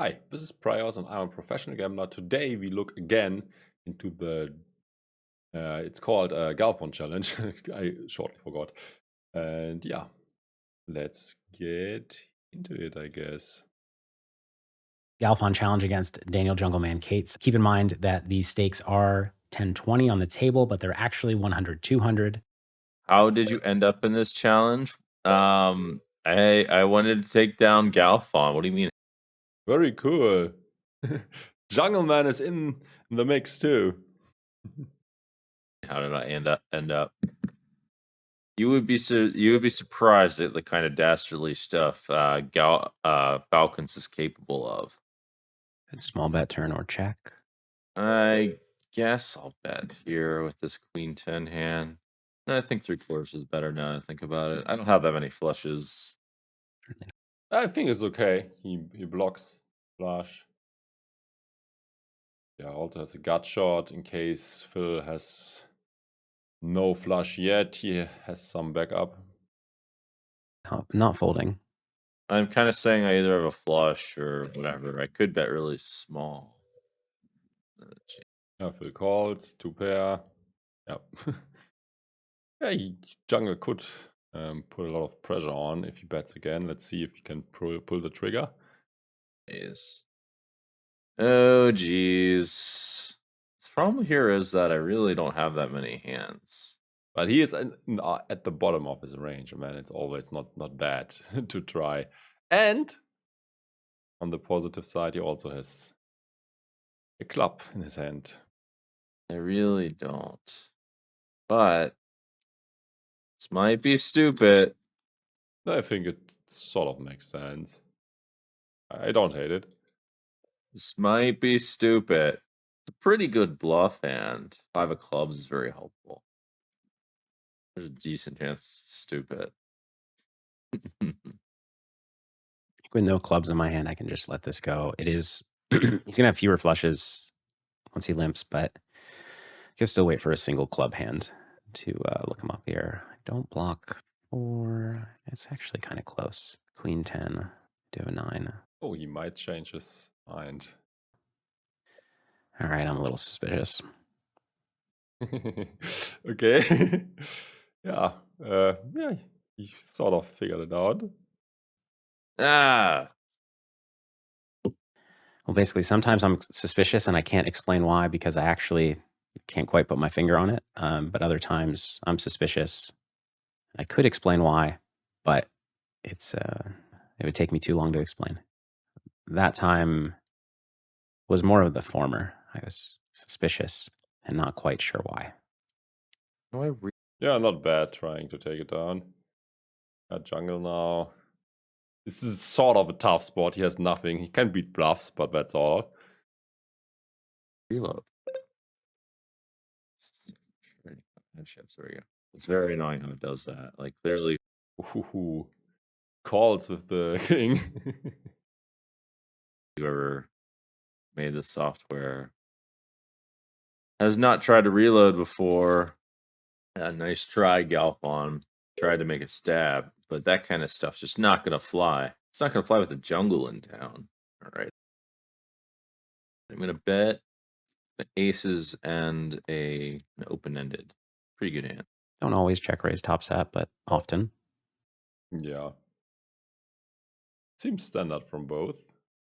Hi, this is Praios and I'm a professional gambler. Today we look again into the, it's called Galfond challenge. I shortly forgot. And yeah, let's get into it, I guess. Galfond challenge against Daniel Jungleman Cates. Keep in mind that these stakes are 10-20 on the table, but they're actually 100-200. How did you end up in this challenge? I wanted to take down Galfond. What do you mean? Very cool. Jungleman is in the mix too. How did I end up? You would be surprised at the kind of dastardly stuff Balkans is capable of. Small bet turn or check. I guess I'll bet here with this Queen 10 hand. I think 3/4 is better now that I think about it. I don't have that many flushes. I think it's okay. He blocks flush. Yeah, also has a gut shot in case Phil has no flush yet. He has some backup. Not folding. I'm kind of saying I either have a flush or whatever. I could bet really small. Yeah, Phil calls, 2 pair. Yep. Yeah, Jungle could put a lot of pressure on if he bets again. Let's see if he can pull the trigger. Yes. Oh, geez. The problem here is that I really don't have that many hands. But he is at the bottom of his range. Man, it's always not bad to try. And on the positive side, he also has a club in his hand. I really don't. But this might be stupid. I think it sort of makes sense. I don't hate it. This might be stupid. It's a pretty good bluff hand. 5 of clubs is very helpful. There's a decent chance it's stupid. With no clubs in my hand, I can just let this go. It is, he's going to have fewer flushes once he limps, but I can still wait for a single club hand to look him up here. I don't block 4. It's actually kind of close. Queen 10, do have a 9. Oh, he might change his mind. All right, I'm a little suspicious. Okay. Yeah. Yeah, he sort of figured it out. Ah. Well, basically, sometimes I'm suspicious and I can't explain why because I actually can't quite put my finger on it. But other times I'm suspicious. I could explain why, but it would take me too long to explain. That time was more of the former. I was suspicious and not quite sure why. Yeah, not bad trying to take it down. Got jungle now. This is sort of a tough spot. He has nothing. He can beat bluffs, but that's all. Reload. There we go. It's very annoying how it does that. Like, clearly. Ooh, calls with the king. Whoever made this software has not tried to reload before. Nice try, Galfond. Tried to make a stab, but that kind of stuff's just not going to fly. It's not going to fly with a jungle in town. All right. I'm going to bet the aces and an open-ended. Pretty good hand. Don't always check raise top set, but often. Yeah. Seems standard from both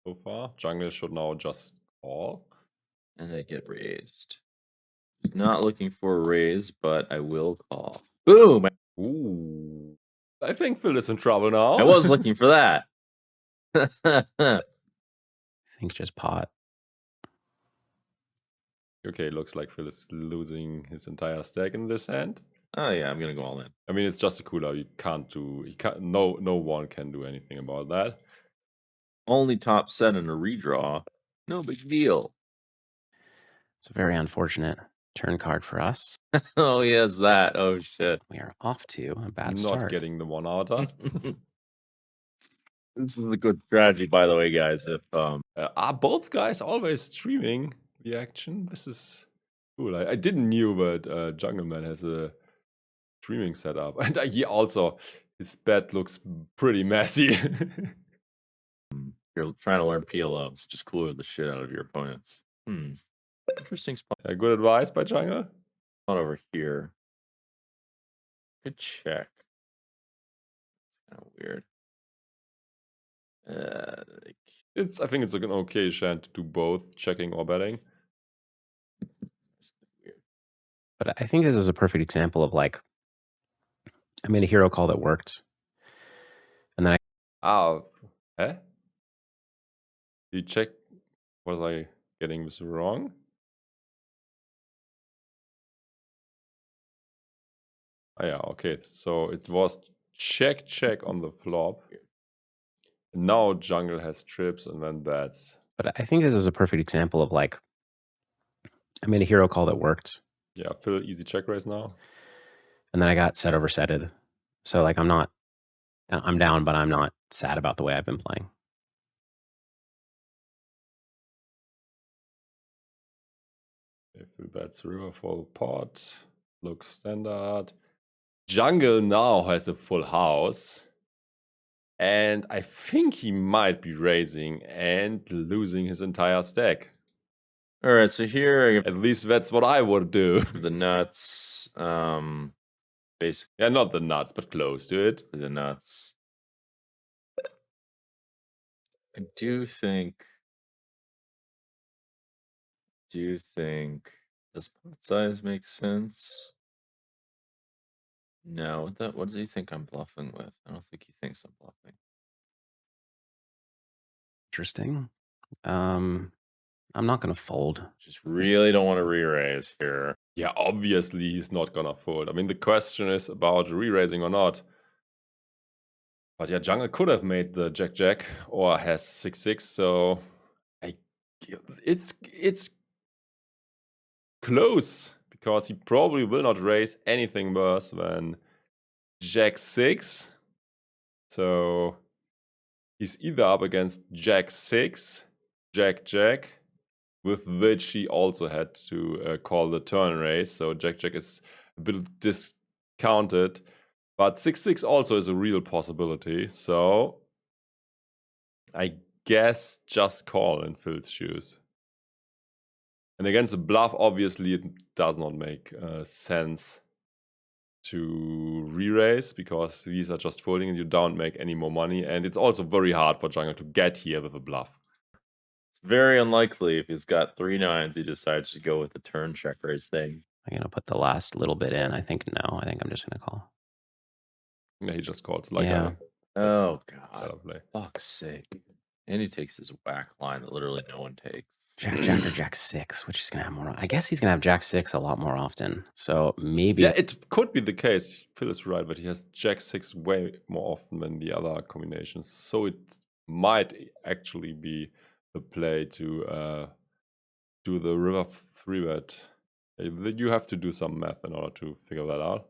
so far. Jungle should now just call. And I get raised. Not looking for a raise, but I will call. Boom! Ooh. I think Phil is in trouble now. I was looking for that. I think just pot. Okay, looks like Phil is losing his entire stack in this hand. Oh yeah, I'm gonna go all in. I mean, it's just a cooler. You can't do. No one can do anything about that. Only top set in a redraw. No big deal. It's a very unfortunate turn card for us. Oh, he has that. Oh shit. We are off to a bad Not start. getting the 1-outer. This is a good strategy, by the way, guys. If are both guys always streaming the action? This is cool. I didn't knew, but Jungleman has a streaming setup, and he also his bet looks pretty messy. You're trying to learn PLOs. Just cooler the shit out of your opponents. Interesting spot Good advice by Jungle. over here. Good check. It's kind of weird. I think it's like an okay chance to do both checking or betting. Weird. But I think this is a perfect example of like, I made a hero call that worked. And then You check. Was I getting this wrong? Oh, yeah, okay. So it was check on the flop. Now Jungle has trips and then bets. But I think this is a perfect example of like, I made a hero call that worked. Yeah, Phil, easy check raise now. And then I got set over setted. So like I'm down, but I'm not sad about the way I've been playing. Phil bets river for the pot. Looks standard. Jungle now has a full house. And I think he might be raising and losing his entire stack. All right, so here At least that's what I would do. the nuts. Basically, Yeah, not the nuts, but close to it. the nuts. I do think. Does pot size make sense? No. What does he think I'm bluffing with? I don't think he thinks I'm bluffing. Interesting. I'm not going to fold. Just really don't want to re-raise here. Yeah, obviously he's not gonna fold. I mean, the question is about re-raising or not. But yeah, Jungle could have made the Jack-Jack or has 6-6, so it's close because he probably will not raise anything worse than Jack-6. So he's either up against Jack-6, Jack-Jack, with which he also had to call the turn raise. So Jack-Jack is a bit discounted. But 6-6 also is a real possibility. So I guess just call in Phil's shoes. And against a bluff, obviously, it does not make sense to re-raise because these are just folding and you don't make any more money. And it's also very hard for Jungle to get here with a bluff. It's very unlikely if he's got 3 9s, he decides to go with the turn check raise thing. I'm going to put the last little bit in. I think no. I think I'm just going to call. Yeah, he just calls like Yeah. Oh, God. play. Fuck's sake. And he takes this whack line that literally no one takes. Jack or Jack-6, which is going to have more. I guess he's going to have Jack-6 a lot more often. So maybe. Yeah, it could be the case. Phil is right, but he has Jack-6 way more often than the other combinations. So it might actually be the play to do the river 3-bet. You have to do some math in order to figure that out.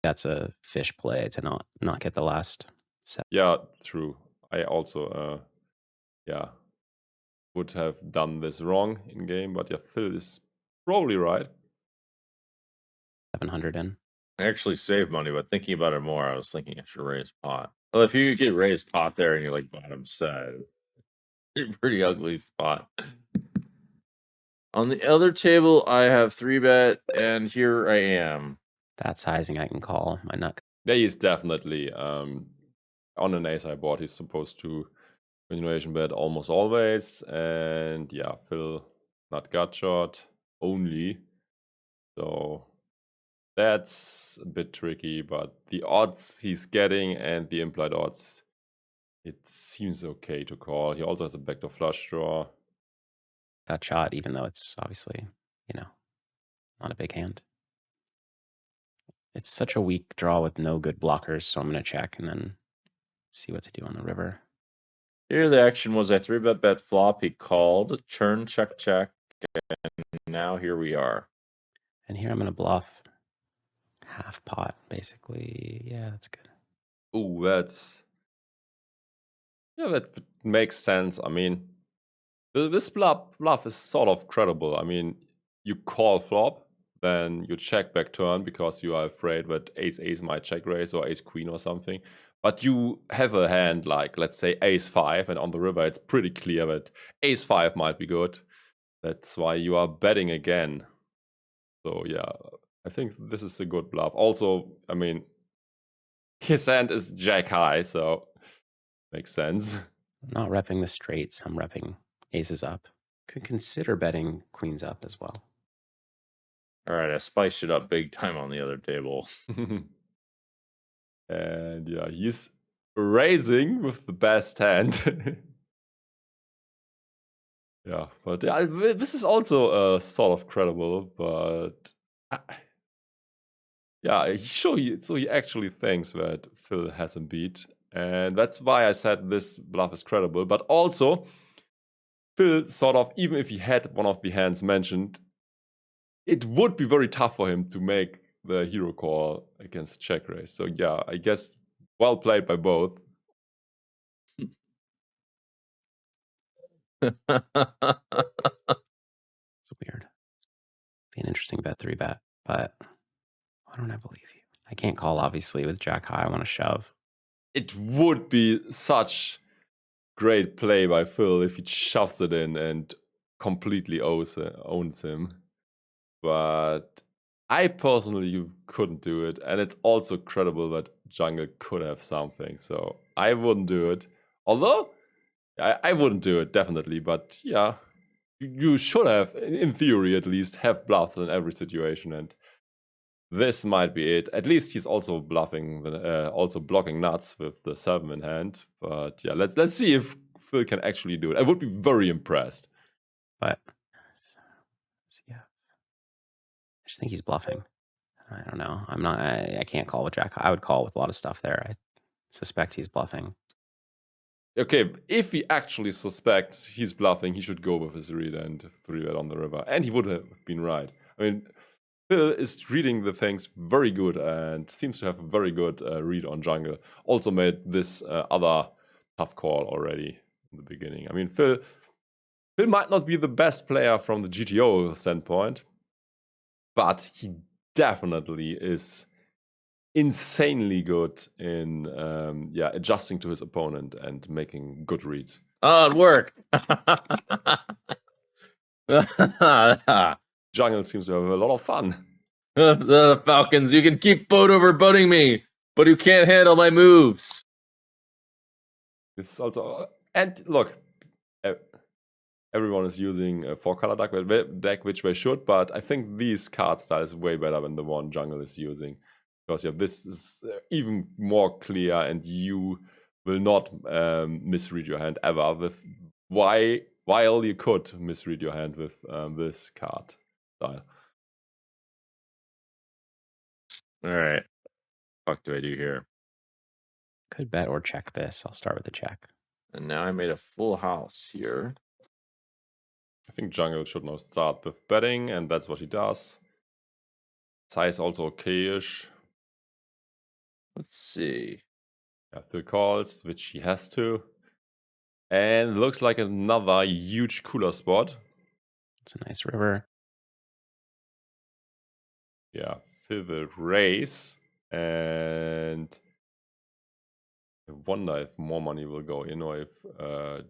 That's a fish play to not get the last set. Yeah, true. I also would have done this wrong in game, but yeah, Phil is probably right. 700 in. I actually saved money, but thinking about it more, I was thinking I should raise pot. Well, if you get raised pot there and you're like bottom side, it's a pretty ugly spot. On the other table, I have 3-bet, and here I am. That sizing I can call. My nut. Yeah, he's definitely on an ace-high board. He's supposed to continuation bet almost always, and yeah, Phil not gut shot only. So that's a bit tricky, but the odds he's getting and the implied odds, it seems okay to call. He also has a backdoor flush draw. Gut shot, even though it's obviously, not a big hand. It's such a weak draw with no good blockers, so I'm going to check and then see what to do on the river. Here the action was I 3-bet flop. He called, turn check, and now here we are. And here I'm going to bluff half pot, basically. Yeah, that's good. Ooh, that makes sense. I mean, this bluff is sort of credible. I mean, you call flop, then you check back turn because you are afraid that ace-ace might check raise or ace-queen or something. but you have a hand like, let's say, ace-5, and on the river it's pretty clear that ace-5 might be good. That's why you are betting again. So yeah, I think this is a good bluff. Also, I mean, his hand is jack high, so makes sense. I'm not repping the straights. I'm repping aces up. Could consider betting queens up as well. All right, I spiced it up big time on the other table. And yeah, he's raising with the best hand. Yeah, but yeah, this is also sort of credible, but yeah, so he actually thinks that Phil has him beat, and that's why I said this bluff is credible. But also, Phil sort of, even if he had one of the hands mentioned, it would be very tough for him to make the hero call against check raise. So yeah, I guess well played by both. It's weird. Be an interesting bet 3-bet, but why don't I believe you? I can't call, obviously, with jack high. I want to shove. It would be such great play by Phil if he shoves it in and completely owns him. But I personally couldn't do it, and it's also credible that Jungle could have something, so I wouldn't do it. Although, I wouldn't do it, definitely, but yeah, you should have, in theory at least, have bluffs in every situation, and this might be it. At least he's also bluffing, also blocking nuts with the 7 in hand. But yeah, let's see if Phil can actually do it. I would be very impressed. But yeah, I just think he's bluffing. I don't know. I'm not. I can't call with jack high. I would call with a lot of stuff there. I suspect he's bluffing. Okay, if he actually suspects he's bluffing, he should go with his read and 3-bet on the river. And he would have been right. I mean, Phil is reading the things very good and seems to have a very good read on Jungle. Also made this other tough call already in the beginning. I mean, Phil might not be the best player from the GTO standpoint, but he definitely is insanely good in adjusting to his opponent and making good reads. Oh, it worked. Jungle seems to have a lot of fun. The Falcons, you can keep boat over boating me, but you can't handle my moves. It's also, and look, everyone is using a 4-color deck, which they should, but I think these card style is way better than the one Jungle is using. Because yeah, this is even more clear, and you will not misread your hand ever. While you could misread your hand with this card style. All right. What do I do here? Could bet or check this. I'll start with the check. And now I made a full house here. I think Jungle should now start with betting, and that's what he does. Size also okay-ish. Let's see. Yeah, Phil calls, which he has to. And looks like another huge cooler spot. It's a nice river. Yeah, Phil will raise. And I wonder if more money will go in or if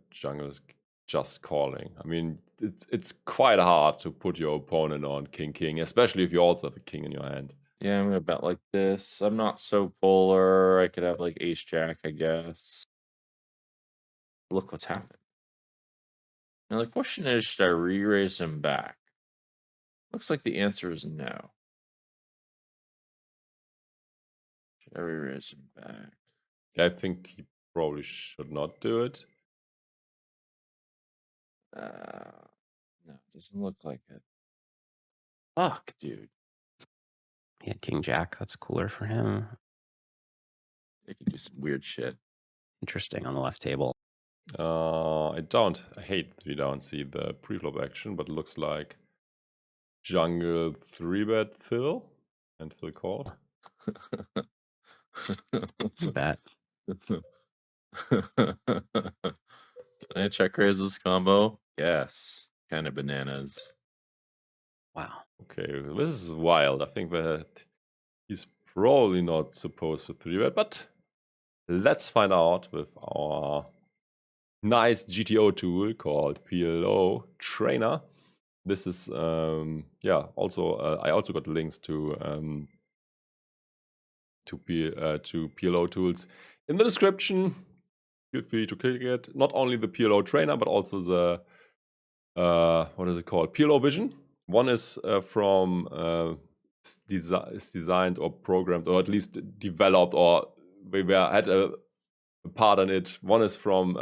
Jungle is just calling. I mean, it's quite hard to put your opponent on king, especially if you also have a king in your hand. Yeah, I'm going to bet like this. I'm not so polar. I could have like ace-jack, I guess. Look what's happened. Now the question is, should I re-raise him back? Looks like the answer is no. Should I re-raise him back? I think he probably should not do it. No, it doesn't look like it. Fuck, dude. He had king jack. That's cooler for him. They can do some weird shit. Interesting on the left table. I hate that we don't see the preflop action, but it looks like Jungle 3-bet Phil and Phil call. Bet. Can I check raise this combo? Yes. Kind of bananas. Wow. Okay, this is wild. I think that he's probably not supposed to 3-bet, but let's find out with our nice GTO tool called PLO Trainer. This is yeah. Also, I also got links to PLO tools in the description. Feel free to click it. Not only the PLO Trainer, but also the what is it called? PLO Vision. One is from is designed or programmed, or at least developed, or we had a part in it. One is from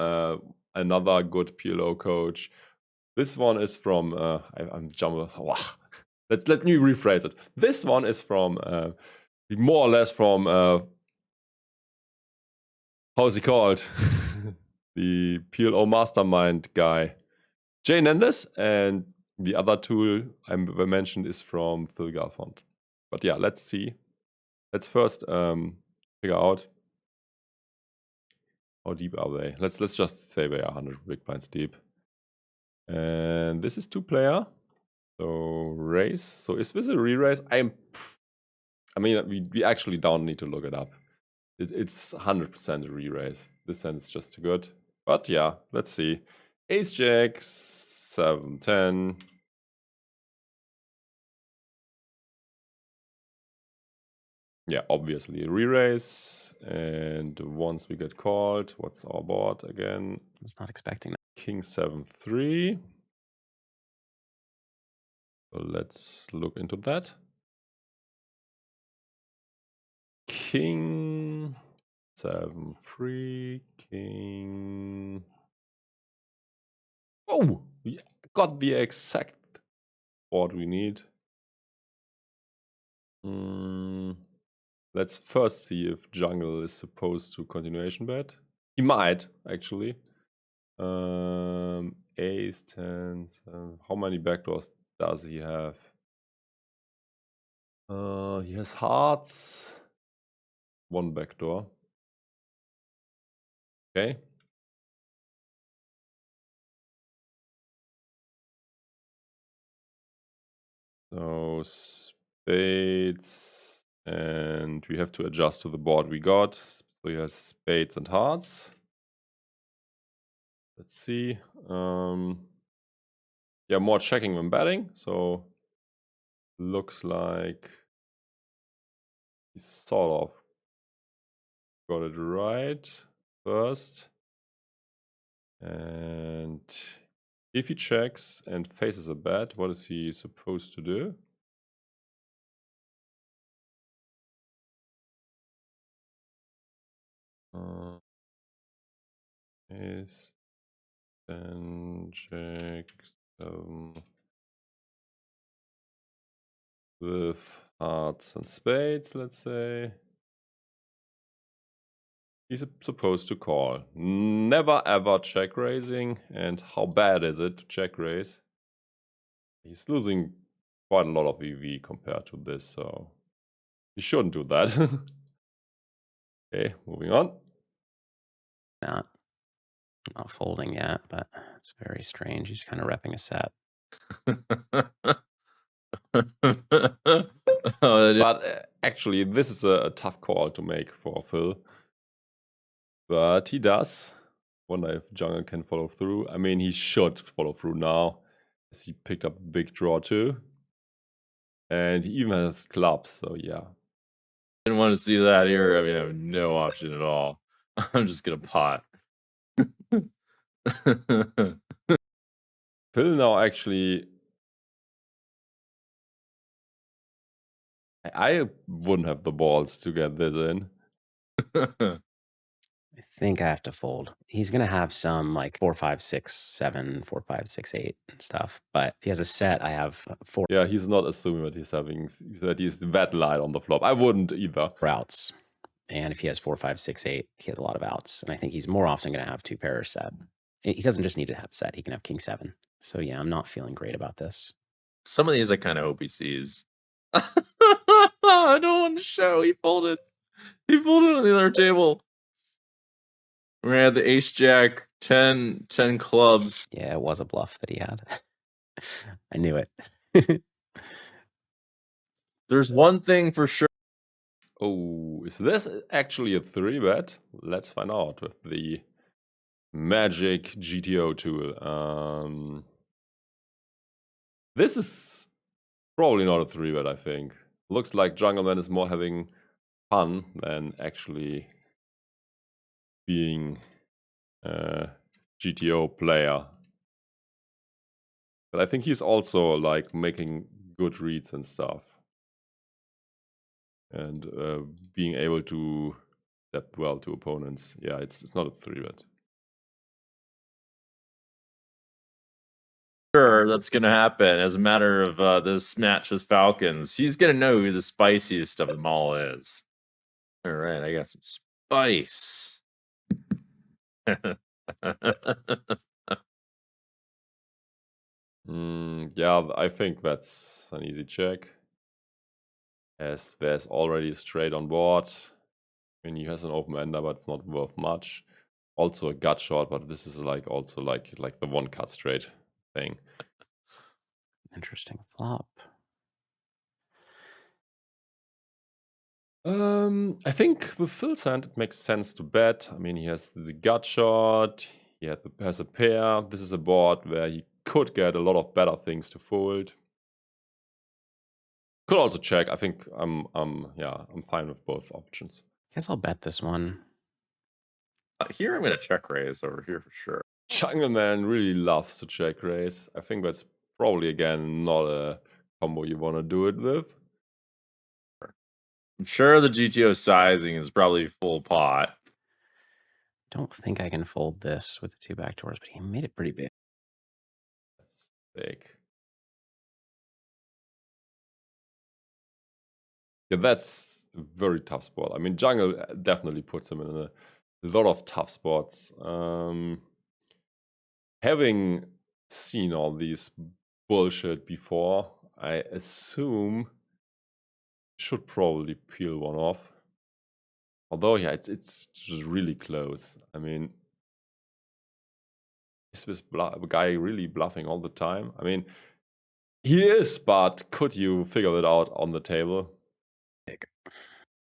another good PLO coach. This one is from I'm jumble. Let me rephrase it. This one is from more or less from how's he called? The PLO Mastermind guy, Jay Nendes, and the other tool I mentioned is from Phil Galfond. But yeah, let's see. Let's first figure out how deep are they. Let's just say they are 100 big blinds deep. And this is 2-player. So raise. So is this a re-raise? I mean, we actually don't need to look it up. It's 100% a re-raise. This hand is just too good. But yeah, let's see. Ace Jack, 7, 10. Yeah, obviously a re-raise. And once we get called, what's our board again? I was not expecting that. King 7, 3. So let's look into that. King 7, 3. King. Oh, we got the exact board we need. Let's first see if Jungle is supposed to continuation bet. He might, actually. Ace, 10, 7. How many backdoors does he have? He has hearts. 1 backdoor. Okay. So spades, and we have to adjust to the board we got. So he has spades and hearts. Let's see. Yeah, more checking than betting. So looks like he sort of got it right first. And if he checks and faces a bet, what is he supposed to do? Ace, 10, Jack, 7. With hearts and spades, let's say. He's supposed to call. Never ever check raising. And how bad is it to check raise? He's losing quite a lot of EV compared to this, so he shouldn't do that. Okay, moving on. Not folding yet, but it's very strange. He's kind of repping a set. But actually, this is a tough call to make for Phil. But he does. Wonder if Jungle can follow through. I mean, he should follow through now, as he picked up a big draw too. And he even has clubs, so yeah. Didn't want to see that here. I mean, I have no option at all. I'm just gonna pot. Phil now actually, I wouldn't have the balls to get this in. I think I have to fold. He's gonna have some like 4, 5, 6, 7, 4, 5, 6, 8 and stuff. But if he has a set, I have 4. Yeah, he's not assuming that he's that light on the flop. I wouldn't either. Outs. And if he has 4, 5, 6, 8, he has a lot of outs. And I think he's more often going to have 2 pairs set. He doesn't just need to have set. He can have King 7. So yeah, I'm not feeling great about this. Some of these I kind of hope he sees. I don't want to show. He folded. He folded on the other table. We're gonna have the Ace Jack, 10 clubs. Yeah, it was a bluff that he had. I knew it. There's one thing for sure. Oh, is this actually a 3-bet? Let's find out with the magic GTO tool. This is probably not a 3-bet, I think. Looks like Jungleman is more having fun than actually being a GTO player. But I think he's also like making good reads and stuff. And being able to adapt well to opponents. Yeah, it's not a 3-bet. Sure, that's gonna happen. As a matter of this match with Falcons, he's gonna know who the spiciest of them all is. All right, I got some spice. Yeah, I think that's an easy check. As there's already a straight on board. I mean, he has an open ender, but it's not worth much. Also a gut shot, but this is like also like the one cut straight thing. Interesting flop. I think with Phil's hand, it makes sense to bet. I mean, he has the gut shot. He has a pair. This is a board where he could get a lot of better things to fold. Could also check. I think I'm fine with both options. Guess I'll bet this one. Here I'm gonna check raise over here for sure. Jungleman really loves to check raise. I think that's probably again not a combo you want to do it with. I'm sure the GTO sizing is probably full pot. Don't think I can fold this with the 2 backdoors, but he made it pretty big. That's big. Yeah, that's a very tough spot. I mean, Jungle definitely puts him in a lot of tough spots. Having seen all these bullshit before, I assume should probably peel one off. Although, yeah, it's just really close. I mean, is this guy really bluffing all the time? I mean, he is, but could you figure it out on the table?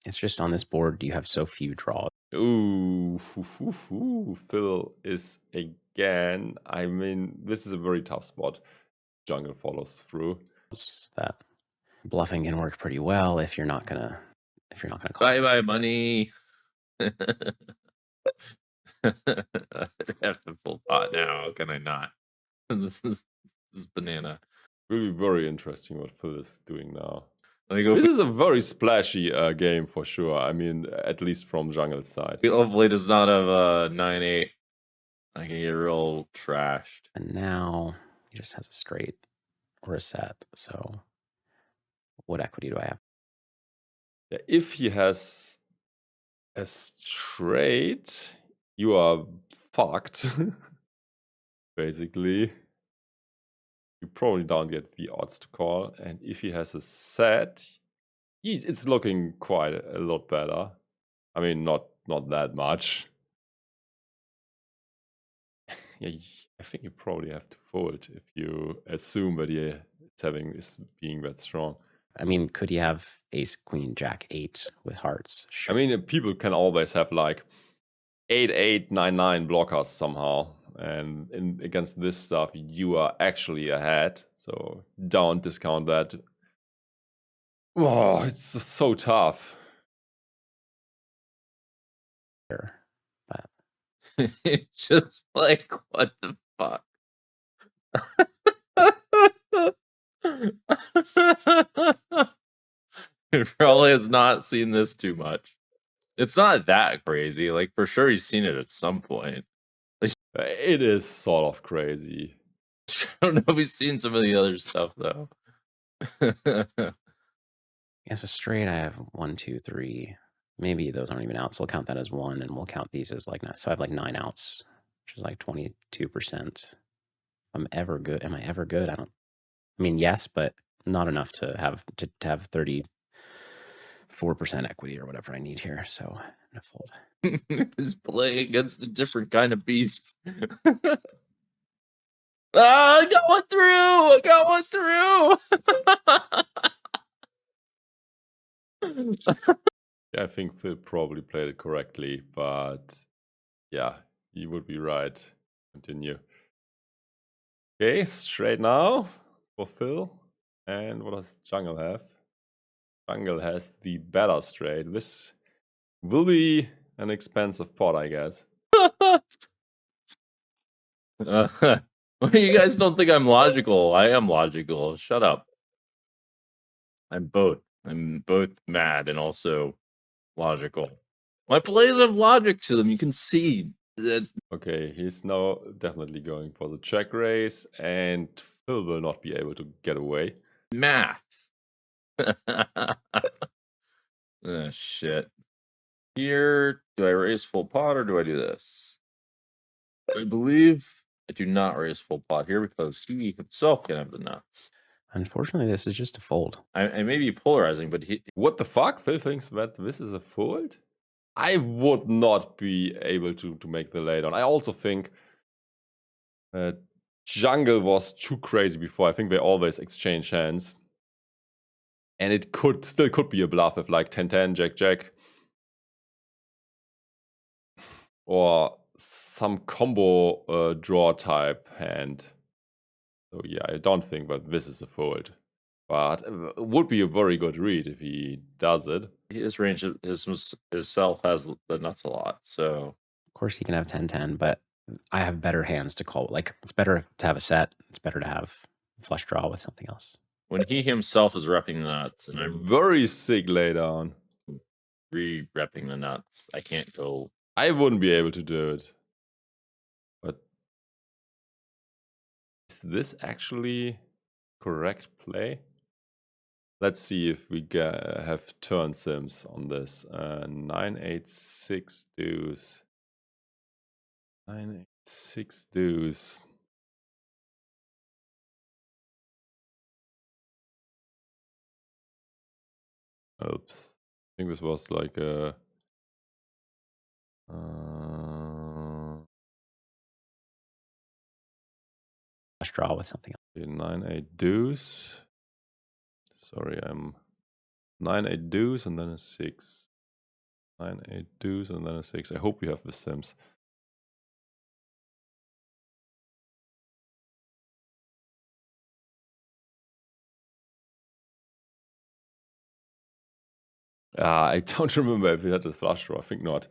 It's just on this board, you have so few draws. Ooh, Phil is again. I mean, this is a very tough spot. Jungle follows through. That bluffing can work pretty well if you're not gonna call. Bye money. I have to full pot now. Can I not? This is banana. Really very interesting what Phil is doing now. Like, This is a very splashy game for sure. I mean, at least from Jungle's side. hopefully does not have a 9-8. I can get real trashed. And now he just has a straight or a set. So what equity do I have? Yeah, if he has a straight, you are fucked. Basically. You probably don't get the odds to call. And if he has a set, it's looking quite a lot better. I mean, not that much. Yeah, I think you probably have to fold if you assume that he is being that strong. I mean, could he have ace, queen, jack, 8 with hearts? Sure. I mean, people can always have like 8-8, 9-9 blockers somehow. And against this stuff, you are actually ahead. So don't discount that. Oh, it's so tough. Sure. But It's just like, what the fuck? He probably has not seen this too much. It's not that crazy. Like, for sure he's seen it at some point. It is sort of crazy. I don't know if he's seen some of the other stuff, though. as a straight, I have 1, 2, 3. Maybe those aren't even outs. So we'll count that as 1, and we'll count these as like 9. So I have like 9 outs, which is like 22%. I'm ever good. Am I ever good? I mean, yes, but not enough to have 34% equity or whatever I need here. So I'm gonna fold. He's playing against a different kind of beast. I got one through! I got one through! Yeah, I think Phil probably played it correctly, but yeah, you would be right. Continue. Okay, straight now for Phil. And what does Jungle have? Jungle has the better straight. This will be an expensive pot, I guess. You guys don't think I'm logical. I am logical. Shut up. I'm both. I'm both mad and also logical. My plays have logic to them. You can see that. Okay, he's now definitely going for the check raise, and Phil will not be able to get away. Math. Oh, shit. Here, do I raise full pot or do I do this? I believe I do not raise full pot here because he himself can have the nuts. Unfortunately, this is just a fold. I may be polarizing, but What the fuck? Phil thinks that this is a fold? I would not be able to make the laydown. I also think Jungle was too crazy before. I think they always exchange hands. And it still could be a bluff with like 10-10, Jack-Jack. Or some combo draw type hand. So yeah, I don't think that this is a fold. But it would be a very good read if he does it. his range, himself has the nuts a lot. So Of course, he can have 10-10, but I have better hands to call. Like, it's better to have a set. It's better to have flush draw with something else. when he himself is repping the nuts, and I'm Very sick laydown. re-repping the nuts, I can't go. I wouldn't be able to do it. But is this actually correct play? Let's see if we have turn sims on this. 9-8-6 deuce. 9-8-6 deuce. Oops. I think this was like a... Flush draw with something else. 9-8 deuce. Sorry, I'm 9-8 deuce and then a 6. 9-8 deuce and then a 6. I hope we have the sims. I don't remember if we had a flush draw. I think not.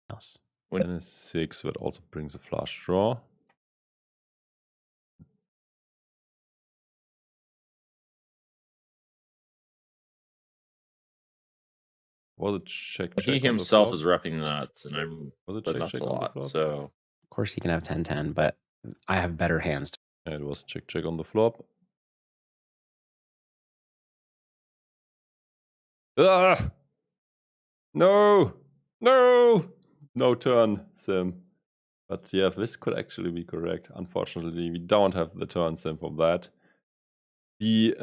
Else. Then a 6 that also brings a flush draw. Was it check? He himself is repping the nuts, and I'm Was it the check nuts check a on the lot. flop? So Of course, he can have 10-10, but I have better hands. It was check check on the flop. Ah! No! No! No turn sim. But yeah, this could actually be correct. Unfortunately, we don't have the turn sim for that. The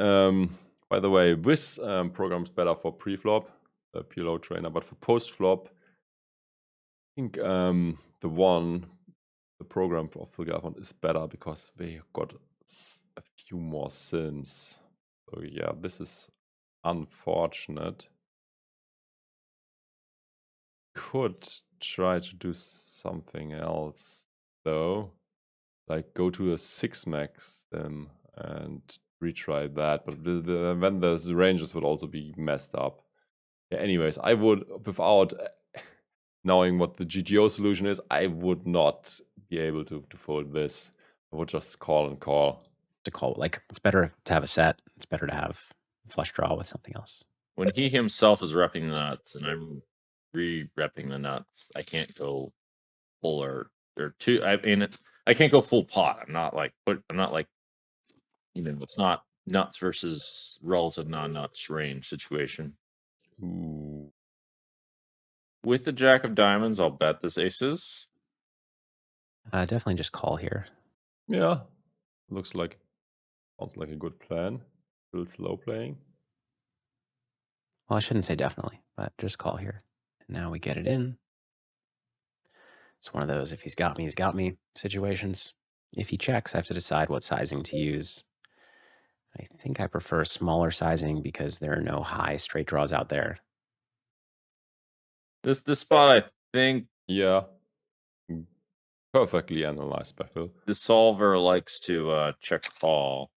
by the way, this program is better for pre-flop, the PLO Trainer, but for post-flop, I think the program of the Galfond is better because they got a few more sims. So yeah, this is unfortunate. Could try to do something else though, like go to a 6 max sim and retry that, but then the ranges would also be messed up. Yeah, anyways, I would, without knowing what the GTO solution is, I would not be able to fold this. I would just call and call. To call, like, it's better to have a set. It's better to have flush draw with something else. when he himself is repping the nuts, and I'm re-repping the nuts, I can't go full or two. I mean, I can't go full pot. I'm not like, it's not nuts versus relative non-nuts range situation. Ooh. With the jack of diamonds, I'll bet this aces. Definitely just call here. Yeah, sounds like a good plan. Still slow playing. Well, I shouldn't say definitely, but just call here. And now we get it in. It's one of those, if he's got me situations. If he checks, I have to decide what sizing to use. I think I prefer smaller sizing because there are no high straight draws out there. This spot, I think Yeah. Perfectly analyzed by Phil. the solver likes to check call.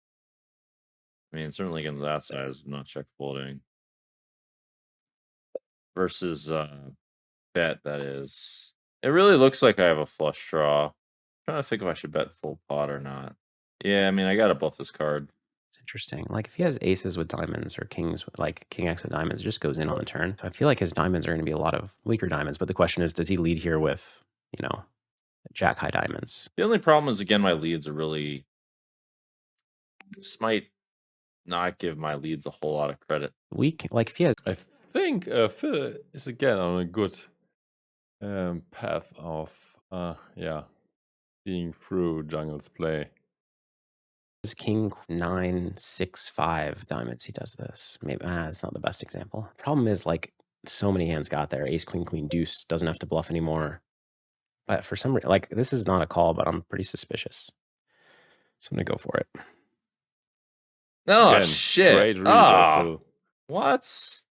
I mean, certainly against that size, I'm not check folding. Versus bet, that is. It really looks like I have a flush draw. I'm trying to think if I should bet full pot or not. Yeah, I mean, I gotta bluff this card. It's interesting. Like if he has aces with diamonds or kings, like king X with diamonds, it just goes in on the turn. So I feel like his diamonds are going to be a lot of weaker diamonds. But the question is, does he lead here with, you know, jack high diamonds? The only problem is, again, my leads are really just might not give my leads a whole lot of credit. Weak, like if he has. I think Phil is again on a good path of seeing through Jungle's play. King 9 6 5 diamonds, he does this. Maybe it's not the best example. Problem is, like, so many hands got there. Ace queen queen deuce doesn't have to bluff anymore. But for some reason, like, this is not a call, but I'm pretty suspicious, so I'm gonna go for it. Oh Again, shit! Great read by Phil. What? So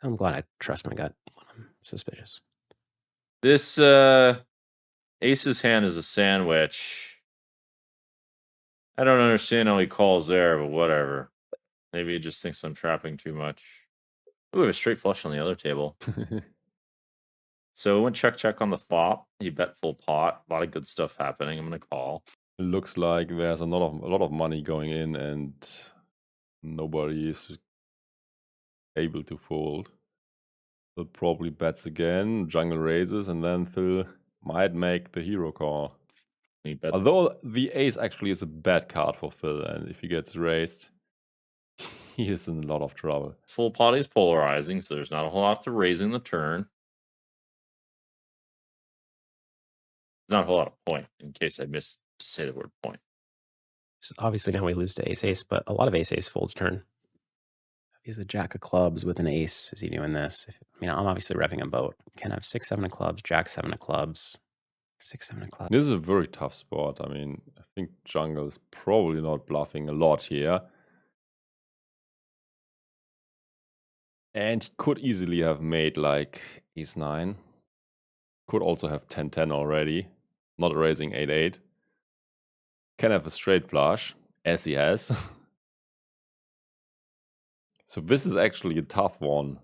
I'm glad I trust my gut when I'm suspicious. This ace's hand is a sandwich. I don't understand how he calls there, but whatever. Maybe he just thinks I'm trapping too much. Ooh, we have a straight flush on the other table. So it went check on the flop. He bet full pot. A lot of good stuff happening. I'm gonna call. It looks like there's a lot of money going in, and nobody is able to fold. Phil probably bets again. Jungle raises, and then Phil might make the hero call. He bets. Although the ace actually is a bad card for Phil, and if he gets raised, he is in a lot of trouble. It's full pot. He's polarizing, so there's not a whole lot to raising the turn. Not a whole lot of point, in case I missed to say the word point. So obviously now we lose to ace but a lot of ace folds turn. He's a jack of clubs with an ace. Is he doing this? I mean, I'm obviously repping him both. Can have 6 7 of clubs, jack 7 of clubs, 6 7 of clubs. This is a very tough spot. I mean, I think Jungle is probably not bluffing a lot here. And he could easily have made like ace 9. Could also have 10-10 already. Not raising 8-8. Can have a straight flush, as he has. So this is actually a tough one.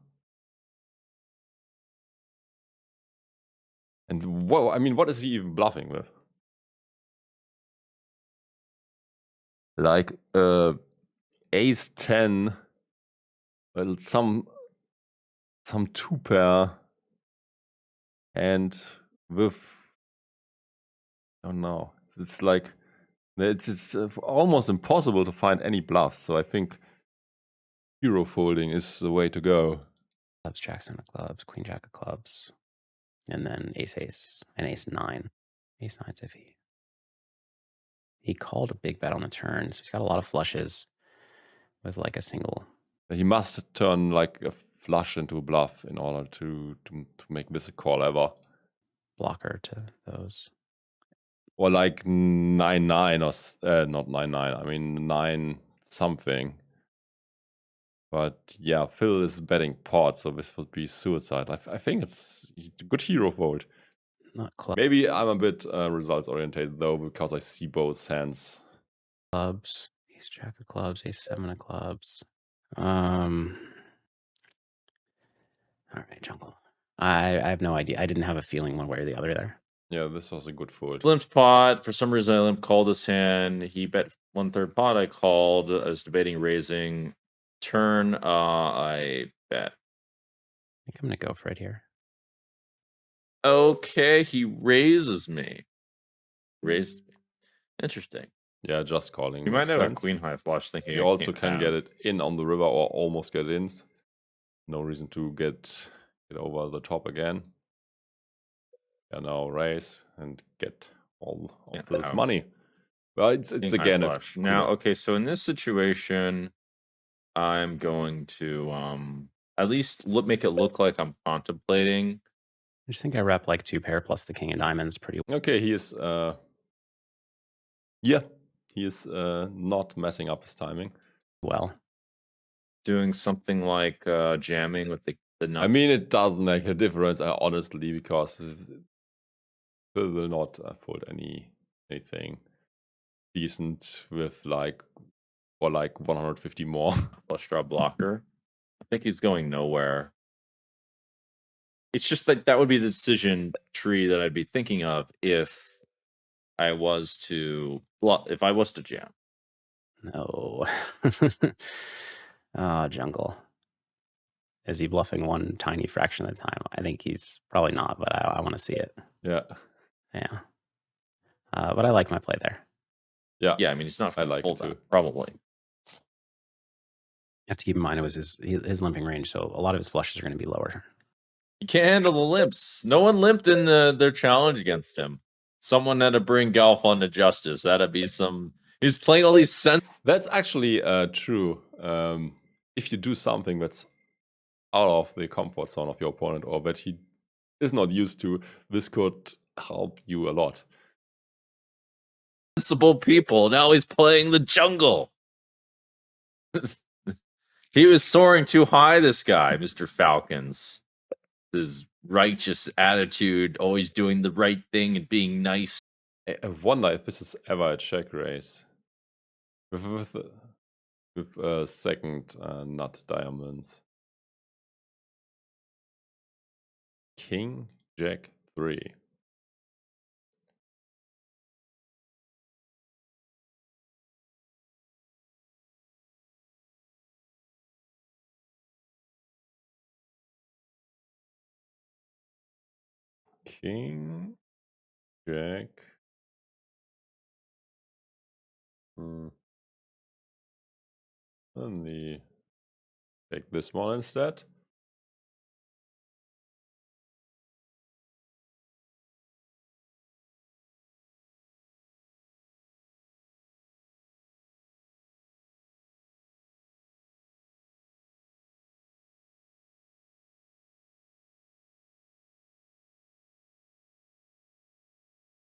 And what, I mean, what is he even bluffing with? Like ace 10, well, some 2-pair, and with, I don't know, it's like it's almost impossible to find any bluffs. So I think hero folding is the way to go. Clubs, jack 7 of clubs, queen jack of clubs, and then ace and ace 9. Ace 9's iffy. He called a big bet on the turn, so he's got a lot of flushes with like a single. He must turn like a flush into a bluff in order to make this a call ever. Blocker to those. Or like 9-9 or not 9-9. I mean 9 something. But yeah, Phil is betting pot, so this would be suicide. I think it's a good hero fold. Not clubs. Maybe I'm a bit results oriented though, because I see both hands. Clubs, ace jack of clubs, ace 7 of clubs. All right, Jungle. I have no idea. I didn't have a feeling one way or the other there. Yeah, this was a good fold. Limped pot. For some reason, I limp called this hand. He bet 1/3 pot. I called. I was debating raising. Turn. I bet. I think I'm gonna go for it here. Okay, he raises me. Raises me. Interesting. Yeah, just calling. You might makes have a sense. queen high flush thinking You I also can't can have. get it in on the river or almost get in. No reason to get over the top again. Yeah, now raise and get all of Phil's money. Well, it's King again high a flush. Now, okay, so in this situation, I'm going to at least make it look like I'm contemplating. I just think I rep like 2 pair plus the king of diamonds pretty well. Okay, he is yeah. he is not messing up his timing. Well, Doing something like jamming with the I nut. mean, it doesn't make a difference, honestly, because Phil will not fold anything decent with like 150 more. Flush draw blocker. I think he's going nowhere. It's just like that would be the decision tree that I'd be thinking of if I was to jam. no. Oh, Jungle. Is he bluffing one tiny fraction of the time? I think he's probably not, but I want to see it. Yeah. Yeah. But I like my play there. Yeah. Yeah, I mean, he's not I like full it too. probably. You have to keep in mind it was his limping range, so a lot of his flushes are going to be lower. You can't handle the limps. No one limped in their challenge against him. Someone had to bring Galfond to justice. That'd be some. He's playing all these That's actually true. If you do something that's out of the comfort zone of your opponent or that he is not used to, this could help you a lot. sensible people. Now he's playing the jungle. He was soaring too high, this guy, Mr. Falcons. His righteous attitude, always doing the right thing and being nice. I wonder if this is ever a check raise. With second nut diamonds. King, Jack, 3. King, Jack. Let me take this one instead.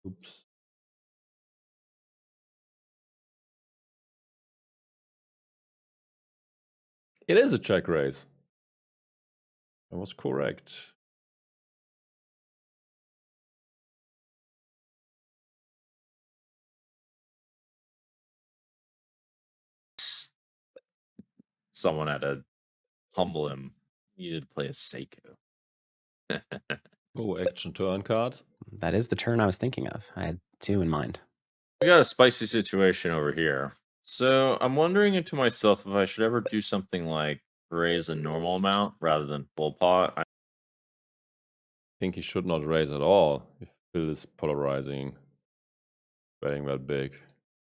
Oops. It is a check raise. I was correct. Someone had to humble him. He needed to play a Seiko. Oh, action turn card. That is the turn I was thinking of. I had 2 in mind. We got a spicy situation over here. So I'm wondering to myself if I should ever do something like raise a normal amount rather than full pot. I think he should not raise at all if Phil is polarizing, betting that big.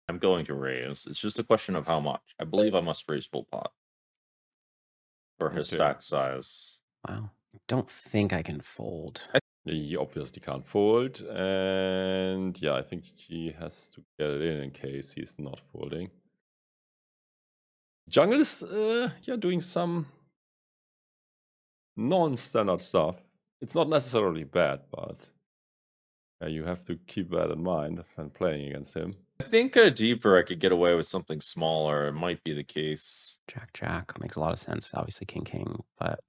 I'm going to raise. It's just a question of how much. I believe I must raise full pot for his stack size. Wow. I don't think I can fold. He obviously can't fold, and yeah, I think he has to get it in case he's not folding. Jungle is doing some non-standard stuff. It's not necessarily bad, but you have to keep that in mind when playing against him. I think deeper I could get away with something smaller. It might be the case. Jack makes a lot of sense. Obviously King, but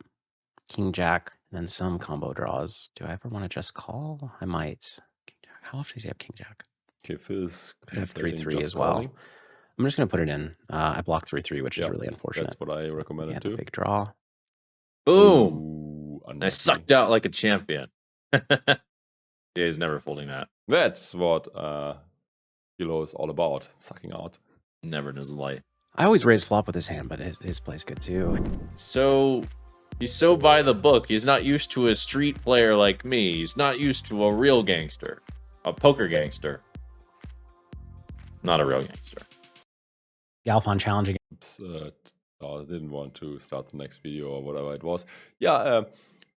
King Jack, and then some combo draws. Do I ever want to just call? I might. How often does he have King Jack? Okay, Phil's could have 3-3 as well. I'm just going to put it in. I block 3-3, which is really unfortunate. That's what I recommended too. Big draw. Boom! Ooh, I sucked out like a champion. Yeah, he's never folding that. That's what PLO is all about, sucking out. Never in his life. I always raise flop with his hand, but his play's good too. So he's so by the book. He's not used to a street player like me. He's not used to a real gangster. A poker gangster. Not a real gangster. Galfond challenging. Oops, I didn't want to start the next video or whatever it was. Yeah,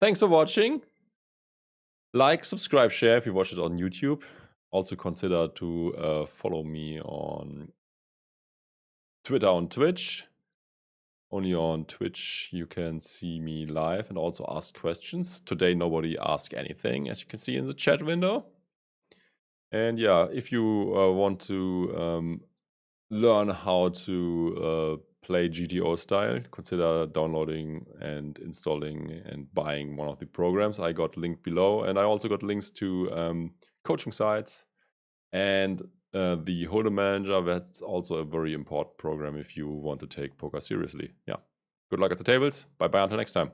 thanks for watching. Like, subscribe, share if you watch it on YouTube. Also consider to follow me on Twitter and Twitch. Only on Twitch you can see me live and also ask questions. Today nobody asked anything, as you can see in the chat window. And yeah, if you want to learn how to play GTO style, consider downloading and installing and buying one of the programs. I got linked below, and I also got links to coaching sites and the Holdem Manager. That's also a very important program if you want to take poker seriously. Yeah. Good luck at the tables. Bye bye until next time.